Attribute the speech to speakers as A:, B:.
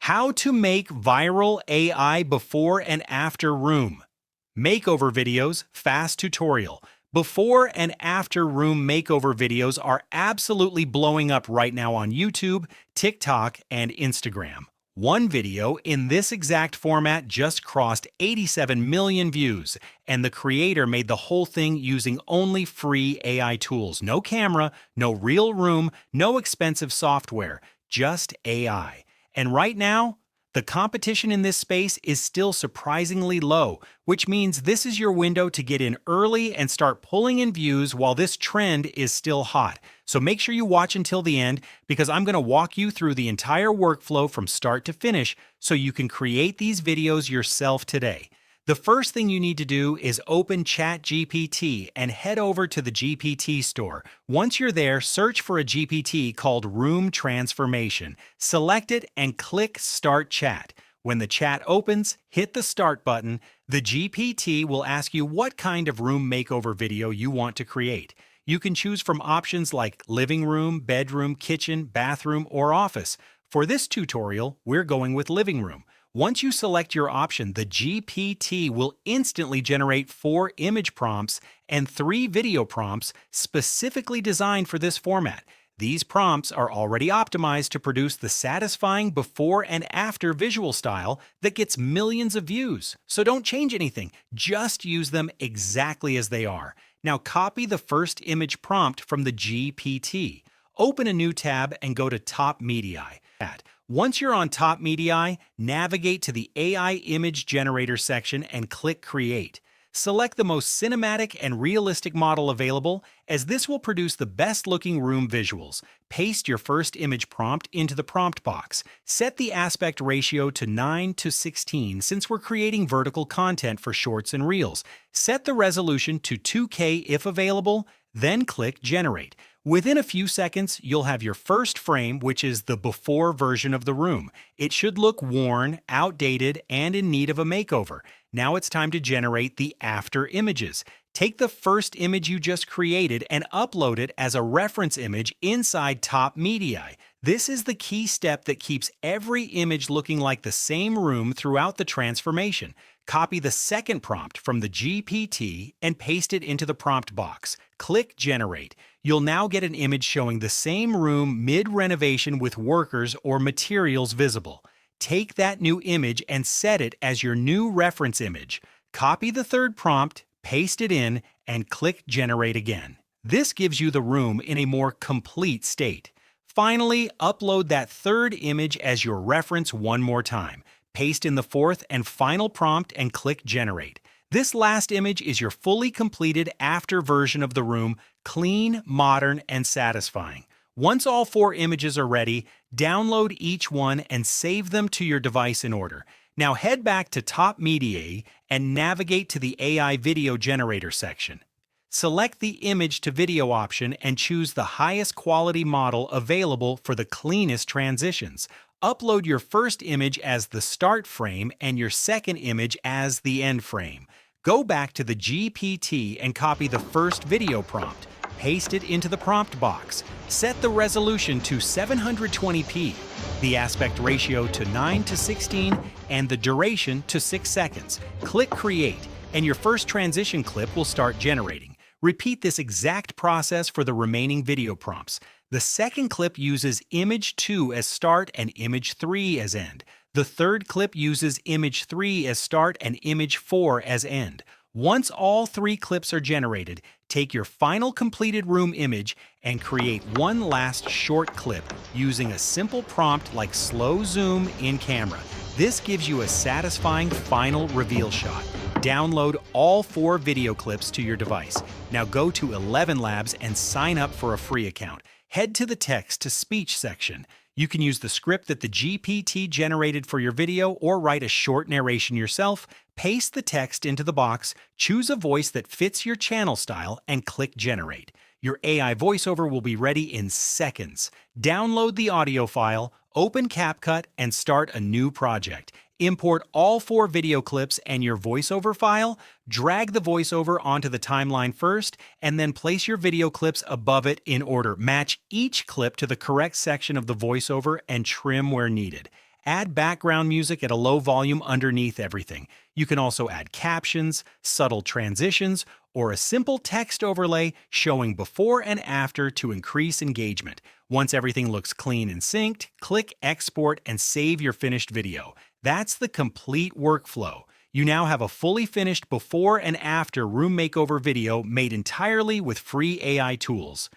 A: How to make viral AI before and after room. Makeover videos, fast tutorial. Before and after room makeover videos are absolutely blowing up right now on YouTube, TikTok, and Instagram. One video in this exact format just crossed 87 million views, and the creator made the whole thing using only free AI tools. No camera, no real room, no expensive software, just AI. And right now, the competition in this space is still surprisingly low, which means this is your window to get in early and start pulling in views while this trend is still hot. So make sure you watch until the end because I'm going to walk you through the entire workflow from start to finish so you can create these videos yourself today. The first thing you need to do is open ChatGPT and head over to the GPT store. Once you're there, search for a GPT called Room Transformation. Select it and click Start Chat. When the chat opens, hit the Start button. The GPT will ask you what kind of room makeover video you want to create. You can choose from options like living room, bedroom, kitchen, bathroom, or office. For this tutorial, we're going with living room. Once you select your option, the GPT will instantly generate 4 image prompts and 3 video prompts specifically designed for this format. These prompts are already optimized to produce the satisfying before and after visual style that gets millions of views. So don't change anything, just use them exactly as they are. Now copy the first image prompt from the GPT. Open a new tab and go to Top Media. Once you're on Top Media, navigate to the AI Image Generator section and click Create. Select the most cinematic and realistic model available, as this will produce the best-looking room visuals. Paste your first image prompt into the prompt box. Set the aspect ratio to 9:16 since we're creating vertical content for shorts and reels. Set the resolution to 2K if available, then click Generate. Within a few seconds, you'll have your first frame, which is the before version of the room. It should look worn, outdated, and in need of a makeover. Now it's time to generate the after images. Take the first image you just created and upload it as a reference image inside Top Media. This is the key step that keeps every image looking like the same room throughout the transformation. Copy the second prompt from the GPT and paste it into the prompt box. Click Generate. You'll now get an image showing the same room mid-renovation with workers or materials visible. Take that new image and set it as your new reference image. Copy the third prompt, paste it in, and click Generate again. This gives you the room in a more complete state. Finally, upload that third image as your reference one more time. Paste in the fourth and final prompt and click Generate. This last image is your fully completed after version of the room, clean, modern, and satisfying. Once all 4 images are ready, download each one and save them to your device in order. Now head back to Top Media and navigate to the AI Video Generator section. Select the image to video option and choose the highest quality model available for the cleanest transitions. Upload your first image as the start frame and your second image as the end frame. Go back to the GPT and copy the first video prompt. Paste it into the prompt box. Set the resolution to 720p, the aspect ratio to 9:16, and the duration to 6 seconds. Click Create, and your first transition clip will start generating. Repeat this exact process for the remaining video prompts. The second clip uses image 2 as start and image 3 as end. The third clip uses image 3 as start and image 4 as end. Once all 3 clips are generated, take your final completed room image and create one last short clip using a simple prompt like slow zoom in camera. This gives you a satisfying final reveal shot. Download all 4 video clips to your device. Now go to 11 Labs and sign up for a free account. Head to the text-to-speech section. You can use the script that the GPT generated for your video or write a short narration yourself. Paste the text into the box, choose a voice that fits your channel style, and click Generate. Your AI voiceover will be ready in seconds. Download the audio file, open CapCut, and start a new project. Import all 4 video clips and your voiceover file, drag the voiceover onto the timeline first, and then place your video clips above it in order. Match each clip to the correct section of the voiceover and trim where needed. Add background music at a low volume underneath everything. You can also add captions, subtle transitions, or a simple text overlay showing before and after to increase engagement. Once everything looks clean and synced, click Export and save your finished video. That's the complete workflow. You now have a fully finished before and after room makeover video made entirely with free AI tools.